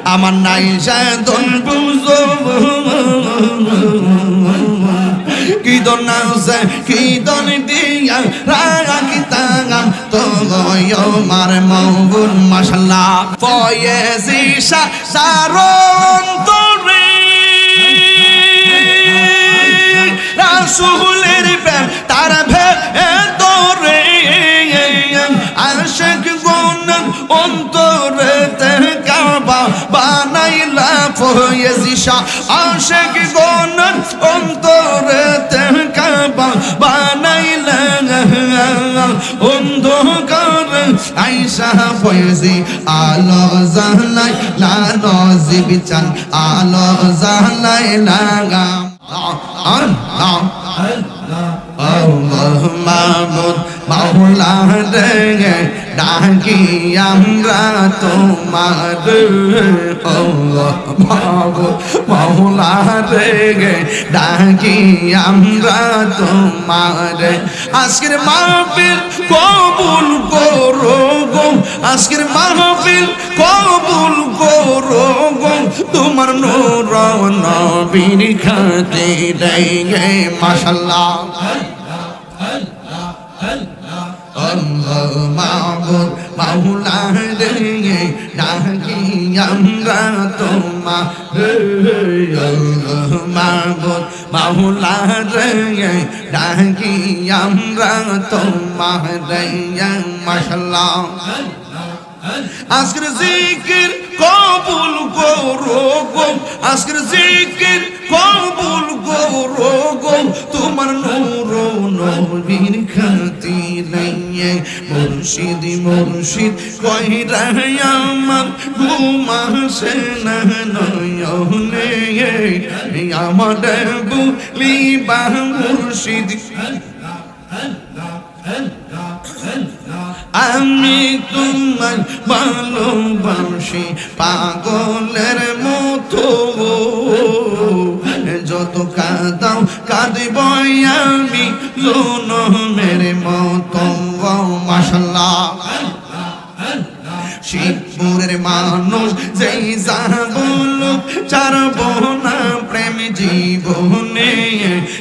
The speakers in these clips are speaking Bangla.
আমার নাই সাধন বুঝো কি দন আছে কি দন দিয়া রাখি তাগাম তো আমার মৌবুর মাশাল্লাহ ফয়েজি সারণ তোরে রাসূলের প্রেম তার ভেতরে আশিক গুণ অন্তরে কাবা বানাইলা ফয়েজি আশিক গুণ অন্তরে কাবা বানাইলা অন্ধকার আইসা ফয়েজি আলো জালাই লা নজিব চান আলো জালাই লাগাম আল্লাহ মাবুদ মাওলা রে ডাকি আমরা তোমার আল্লাহ মাবুদ মাওলা রে ডাকি আমরা তোমার আজকের মাহফিল কবুল করো গো আজকের মাহফিল কবুল করো গো তোমার নূর নবীর খাতিরে মাশাআল্লাহ আল্লাহ মাবুদ মাওলা রে ডাকি আমরা তোমার আল্লাহ মাবুদ মাওলা রে ডাকি আমরা তোমার মাশাআল্লাহ আজকের জিকির কবুল করো গো আজকের জিকির কবুল করো গো তোমার নূর নবীর খাতিরে মুর্শিদ মুর্শিদ কইরা আমার ঘুম আসে না নয়নে আমার বলিবা মুর্শিদ আমি তোমায় ভালোবাসি পাগলের মতো যত কাঁদাও কাঁদব আমি জনমের মতো মাশাআল্লাহ শিবপুরের মানুষ যেই যা বলুক ছাড়ব না প্রেম জীবনে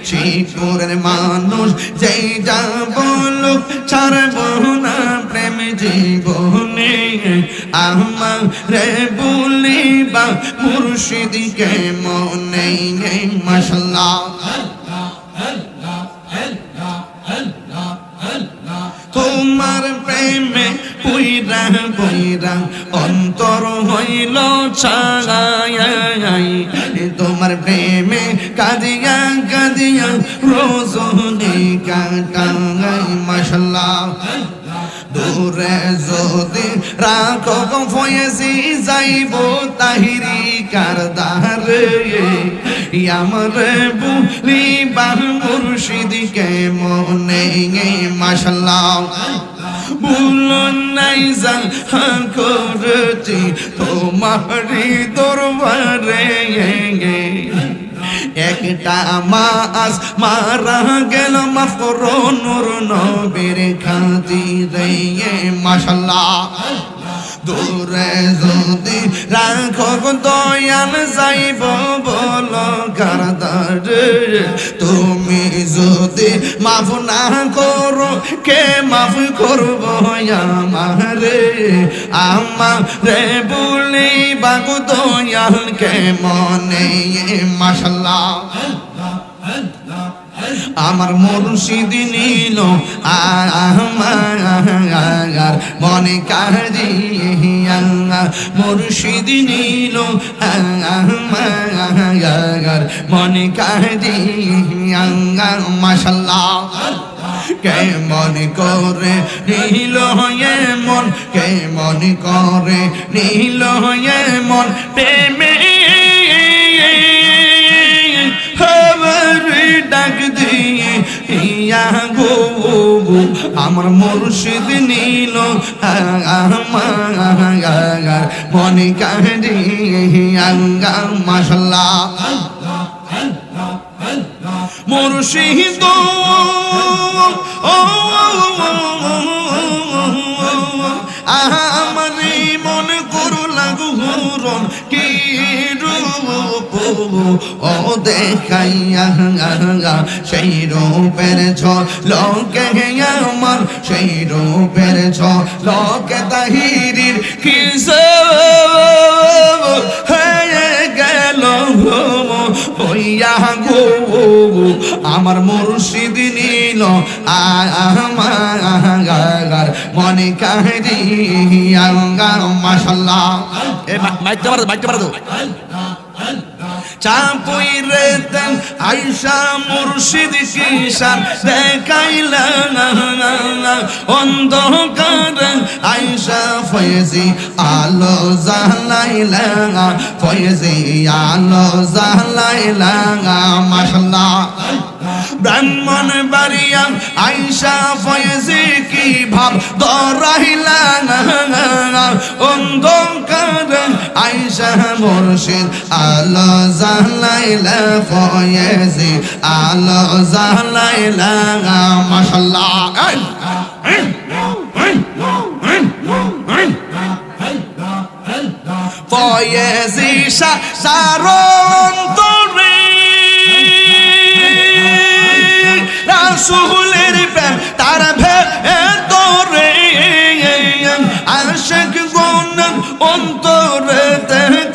শিবপুরের মানুষ যেই যা বলুক ছাড়ব না প্রেম জীবনে আমারে বলিবা মুর্শিদকে মনে মাশাআল্লাহ তোমার প্রেমে পুইরা পুইরা অন্তর হইল ছাই তোমার প্রেমে কাঁদিয়া কাঁদিয়া রজনী কাটাই মাশাআল্লাহ দূরে যদি রাখো ফয়েজি যাইব তাহিরি কারদারে আমার বলিবা মুর্শিদকে মনে মাশাআল্লাহ ভুলন নাই যা করছি তোমারি দরবারে একটা মাস মারা গেল মাফ করো নূর নবীর খাতিরে মাশাআল্লাহ দূরে যদি রাখো দয়াল যাইব বলো কারদারে তুমি যদি মাফ না করো কে মাফ করব আমারে আমারে বলিবা গো দয়াল কে মনে মাশাআল্লাহ আমার মুর্শিদ নিল আমার মনে কাজিয়া মুর্শিদ নিল আমার মনে কাজিয়া মাশাআল্লাহ কে মনে করে নীল মন কে মনে করে নীল মন প্রেমে ডাক দিয়ে ইয়া গো আমার মুর্শিদ নীল আমার মনে কাজিয়া মাশাআল্লাহ মুর্শিদ আমারি মন করো লাগু হুরন কি রূপ ও দেখাইয়া সেই রূপের ঝলকে আমার সেই রূপের ঝলকে তাহিরির কিসে হয়ে গেল হইয়া গো আমার মুর্শিদ নিল আমার মনে কাহিরিয়া মাশাআল্লাহ এ মাইকটা মারো চাপুই রেতেন আয়শা মুর্শিদ কিশান দেখাইলেন অন্ধকার আয়শা ফয়েজি আলো জ্বালাইলেন ফয়েজি আলো জ্বালাইলেন মাশাআল্লাহ ব্রাহ্মণ বাড়িয়া আয়শা ফয়েজি কি ভাব ধরাইলেন অন্ধকার আয়শা মুর্শিদ আলো জ্বালাইলা ফয়েজি আলো জ্বালাইলা মাশাআল্লাহ ফয়েজি সারন্তরে রাসূলের প্রেম তার ভেতরে আশিক গুণ অন্তরে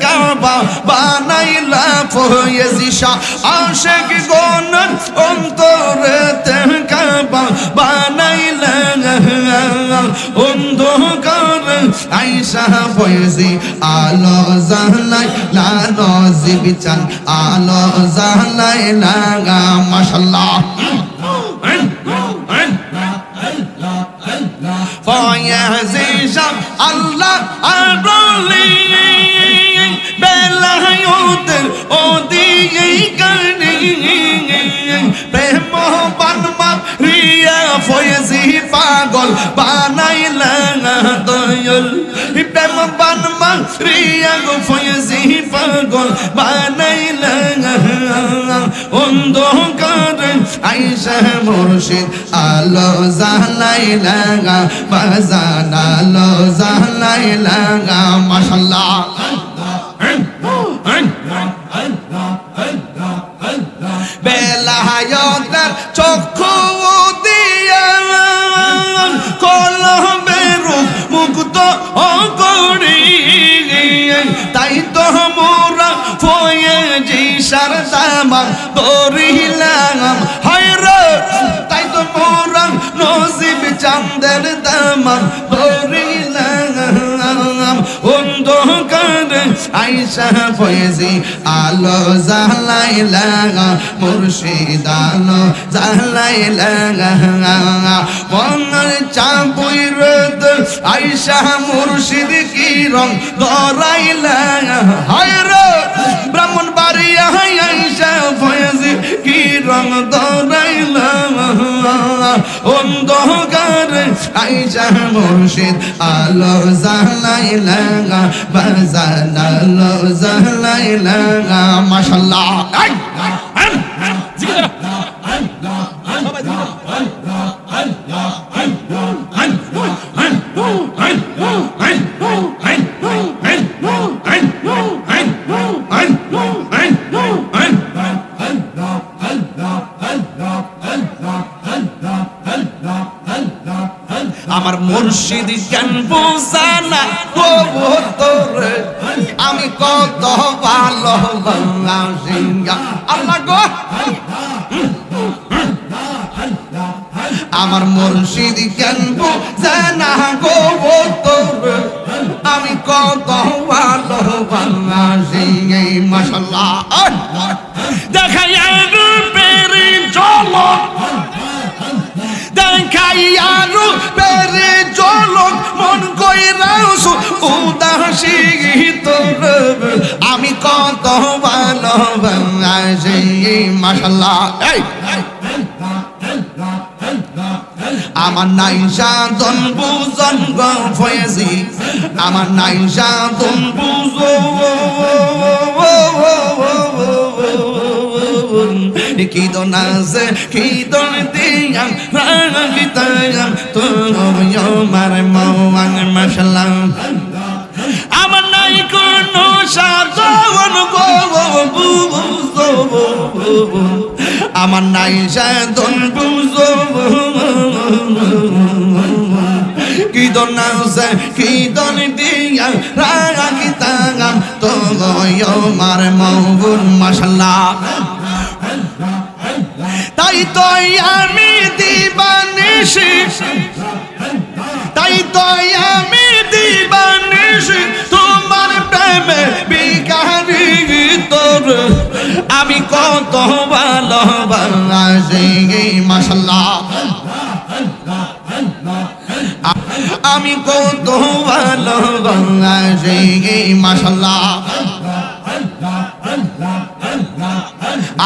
কাবা বানাইলা ফয়েজি শাহ আশিক গুণ অন্তরে কাবা বানাইলা অন্ধকার আয়শা ফয়েজি আলো জ্বালাইলা নজিব চান আলো জ্বালাইলা মাশাআল্লাহ ফয়েজি শাহ আল্লাহ আরলি বেলায়তের ওদিকে কানি প্রেম বানমা রিয়া ফয়েজি পাগল বানাইলা দয়াল প্রেম বানমা রিয়া গো ফয়েজি পাগল বানাইলা অন্ধকার আয়শা মুর্শিদ আলো জ্বালাইলা বাজান আলো জ্বালাইলা মাশাআল্লাহ বেলায়তের চক্ষু দিয়া কলবের মুক্ত করি তাই তো মোরা ফয়েজি সারদামা ধরিলাম হায়রে তাই তো মোরা নসিব চাঁদের দামা ধরিলাম অন্ধকার আয়শা ফয়েজি আলো জ্বালাইলা মুর্শিদ আলো জ্বালাইলা মনের চাপুই রোদ আয়শা মুর্শিদ কি রং ধরাইলা হায়রে ব্রাহ্মণ বাড়িয়া আয়শা ফয়েজি কি রং ধরাইলা অন্ধকার আয়শা মুর্শিদ আলো জ্বালাইলা বাজান আলো জ্বালাইলা মাশাআল্লাহ আমার মুর্শিদ জ্ঞান বোঝানা তোরে আমি কত ভালো আল্লাহ গো আমার মুর্শিদ জ্ঞান বোঝানা গো তোরে আমি কত ভালো মাশাআল্লাহ দেখাইয়া রূপের ঝলক দেখাইয়া রূপের ঝলক মন কইরা উদাসী তোর আমি কত ভালোবাসি মাশাআল্লাহ আমার নাইশা দন বুজন গো ফয়েজি আমার নাইশা দন বুজো কি দন আছে কি দন দিয়া রাগি তায়াম তো আমার মাওয়ান মাশাআল্লাহ আমার নাই কোনো আমার নাই সাধন বুঝো কি দন আছে কি দন দিয়া রাখি তাগাম তো আমার মৌন মাশাআল্লাহ তাই তো আমি দিবানিশি তাই তো আমি দিবানিশি তোমার প্রেমে বিকারি তোর আমি কত ভালোবাসি মাশাআল্লাহ আমি কত ভালোবাসি মাশাআল্লাহ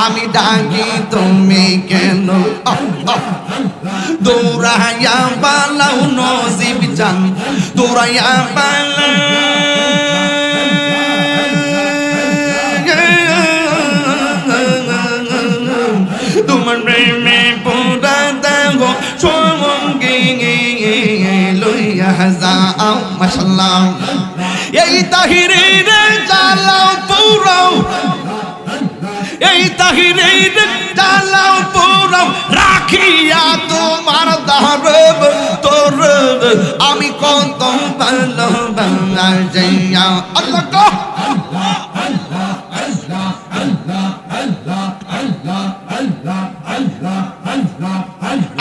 আমি ডাকি তুমি কেন দৌড়াইয়া পালাও নসিব জান দৌড়াইয়া পালাও তোমার প্রেমে পুরা দাগো সঙ্গে লইয়া যাও মাশাআল্লাহ এই তাহিরের জ্বালাও পুরাও এই তাহিরের জ্বালাও পুরাও রাখিয়া তোমার দারব তোর আমি কত ভালোবাসি আল্লাহ গো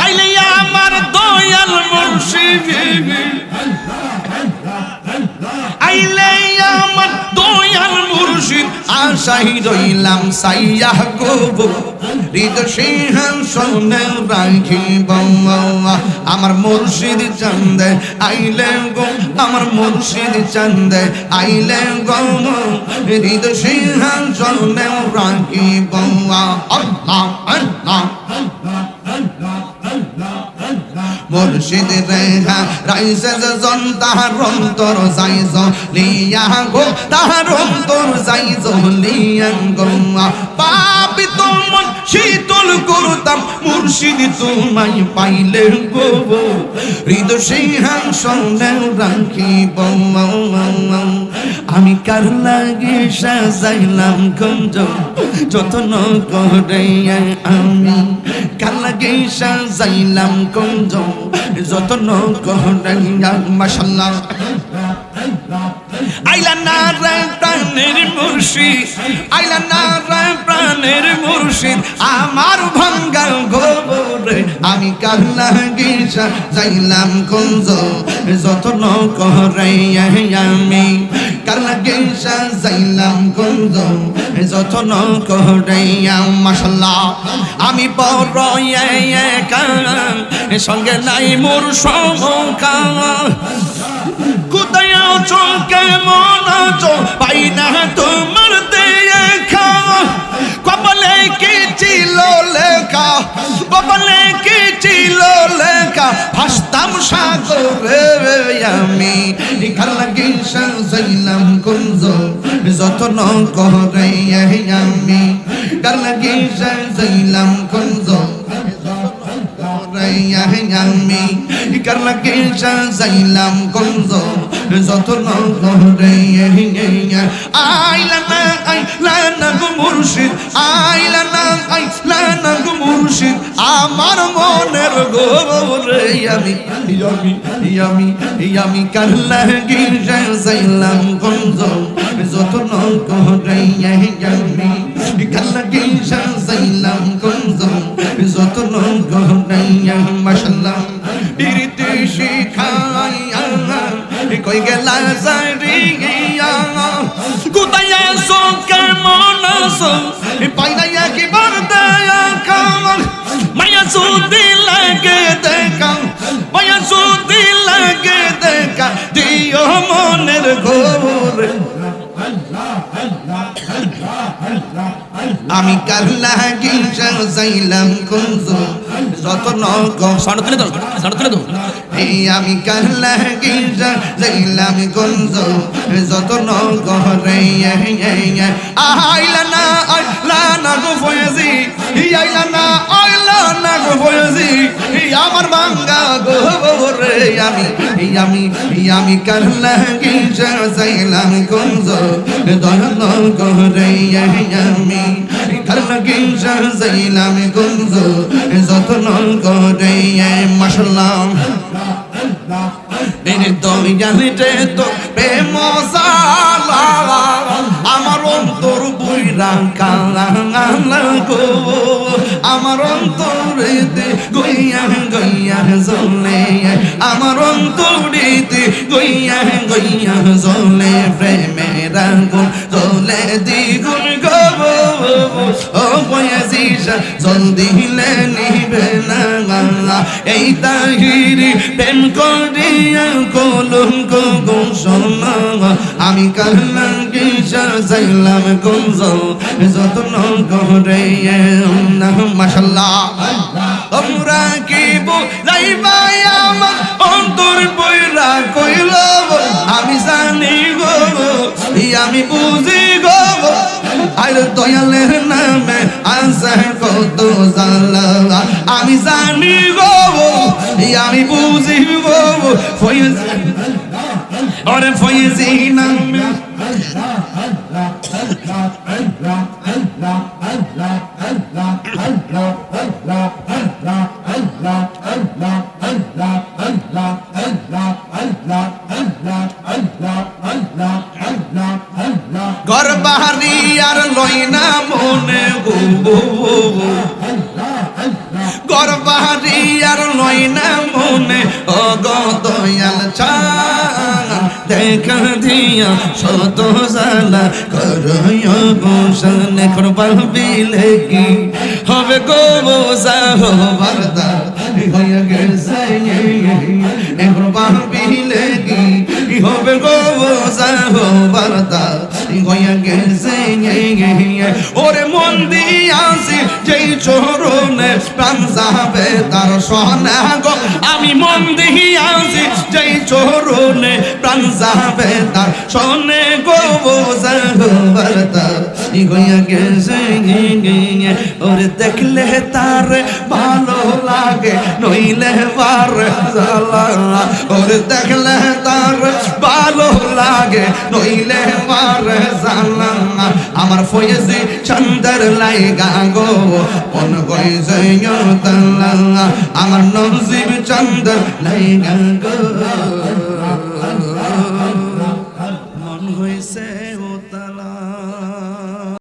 আইলে আমার দয়াল মুর্শিদ আইলে আমার দয়াল মুর্শিদ আশাই রইলাম সাইয়া গো হৃদ সিংহাসনে রাখিব আমার মুর্শিদ চান্দে আইলে গো আমার মুর্শিদ চান্দে আইলে গো হৃদ সিংহাসনে রাখিব আল্লাহ আল্লাহ মুর্শিদ রেখা রাইসে জন তাহার অন্তর যাইজ লিয়া গো তাহার অন্তর যাইজ লিয়া গো পাপি তোমার শীতল করতাম মুর্শিদ তোমায় পাইলে গো হৃদ সিংহাসনে রাখিব আমি কার লাগে সাজাইলাম কুঞ্জ যত্ন করে আমি কার লাগে সাজাইলাম কুঞ্জ যত্ন করে মাশাআল্লাহ আইলা না রে প্রাণের মুর্শিদ আইলা না রে প্রাণের মুর্শিদ আমার ভাঙ্গা গোবরে আমি কার লাগে সাজাইলাম কুঞ্জ যত্ন করে আমি কার লাগে সাজাইলাম কুঞ্জ যত্ন করে মাশাআল্লাহ আমি বড় একা সঙ্গে নাই মোর সমকা কোথায় আছো কেমন আছো পাই না তোমার দেখা কপালে কি ছিল লেখা কপালে কি ছিল লেখা ভাসতাম সাগরে আমি কার লাগে সাজাইলাম কুঞ্জ যত্ন করে আমি কার লাগে সাজাইলাম কুঞ্জ আমি কার লাগে সাজাইলাম কুঞ্জ যত্ন করে আইলা না গো মুর্শিদ আইলা না গো মুর্শিদ আমার মনের গোরে আমি কার লাগে সাজাইলাম কুঞ্জ যত্ন করে আমি কার লাগে সাজাইলাম কুঞ্জ যত্ন করে মাশাআল্লাহ বিরতি শিখাইয়া কই গেলা সারিয়া কোথায় আছো কেমন আছো পাই না একবার দেখা মায়া সুদি লাগে দেখা মায়া সুদি লাগে দেখা দিও মনের ঘোরে আমি কার লাগি সাজাইলাম কুঞ্জ যত্ন করে এই আমি কার লাগি সাজাইলাম কুঞ্জ যত্ন করে আইলা না গো ফয়েজি আইলা না গো ফয়েজি আমার বাঙ্গা গোরে আমি কার লাগি সাজাইলাম কুঞ্জ যত্ন করে আমি আর লাগি সাজাইলাম গঞ্জ যত্ন করে মাশাআল্লাহ দয়ালিতে তো প্রেম জালা আমার অন্তর বইরা কালা গো আমার অন্তরেতে গইয়া গইয়া জ্বলে আমার অন্তরেতে গইয়া গইয়া জ্বলে প্রেমের আগুন জ্বলে দ্বিগুণ গো ও বয়াজিসা জল দিলে নিবে না এই তাহিরি প্রেম করিয়া কলঙ্ক গোসল আমি কালকে সাজাইলাম গঞ্জ যত্ন করে মাশাআল্লাহ তোমরা কি বুঝাইবা আমার অন্তর বইরা কইল আমি জানি গো আমি বুঝি গো আর দয়ালের নামে আছে কত জালা আমি জানি গো আমি বুঝি গো ফয়েজ ওরে ফয়েজি নামে ঘর বাহারি আর লই না মনে গো ঘর বাহারি আর লই না মনে ও গো দয়াল চান দেখা দিয়া শত জালা করয় বসন করবাল বিলে কি হবে গো বোঝা হবারদা হইয়া গেছে করবাল বিলে কি হবে গো বোঝা হবারদা হইয়া গেছে ওরে মন দিয়াছি যেই চরণে প্রাণ যাবে তার সোনা গো আমি মন দিয়াছি যেই চরণে প্রাণ যাবে তার সোনে গো বোঝা হবারদা হইয়া গেছে ওরে দেখলে তার ভালো লাগে নইলে বার জালা ওরে দেখলে তার ভালো লাগে নইলে বার জালা আমার ফয়েজি চন্দর লাইগা গো মন কইছে তাল্লা আমার নজিব চন্দর লাইগা গো